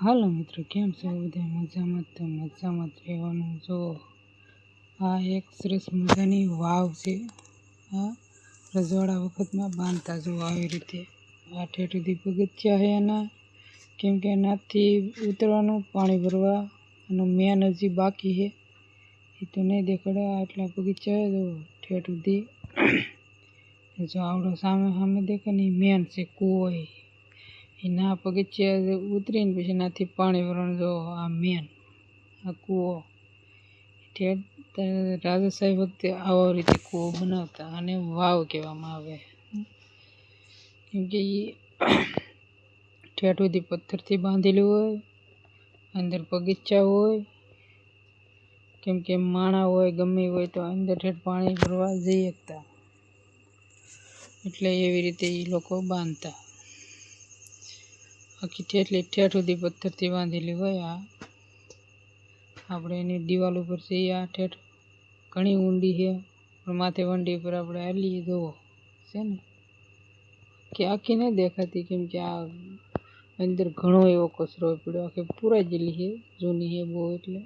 હાલો મિત્રો, કેમ છો બધા? મજામાં? તો મજામાં જ રહેવાનું. જો આ એક સરસ મજાની વાવ છે. આ રજવાડા વખતમાં બાંધતા જો આવી રીતે આ ઠેઠ સુધી પગથિયા છે એના, કેમ કે એનાથી ઉતરવાનું પાણી ભરવા અને મેન હજી બાકી છે એ તો નહીં દેખાડે. આટલા પગથિયા જો ઠેઠ સુધી. જો આવડો સામે સામે દેખે ને મેન છે કૂવો. એના પગથિયા ઉતરીને પછી એનાથી પાણી ભરવાનું. જો આ મેન આ કૂવો ઠેઠ રાજા સાહેબ વખતે આવો રીતે કૂવો બનાવતા અને વાવ કહેવામાં આવે, કેમ કે એ ઠેઠ સુધી પથ્થરથી બાંધેલું હોય, અંદર પગથિયા હોય, કેમ કે માણા હોય ગમે હોય તો અંદર ઠેઠ પાણી ભરવા જઈ શકતા, એટલે એવી રીતે એ લોકો બાંધતા. આખી ઠેઠ સુધી પથ્થરથી બાંધેલી હોય. આ આપણે એની દિવાલ ઉપર છે. આ ઠેઠ ઘણી ઊંડી છે, પણ માથે વંડી ઉપર આપણે હાલીએ જોવો છે ને કે આખી નહીં દેખાતી, કેમ કે આ અંદર ઘણો એવો કચરો પડ્યો. આખી પૂરા જેલી છે, જૂની છે બહુ, એટલે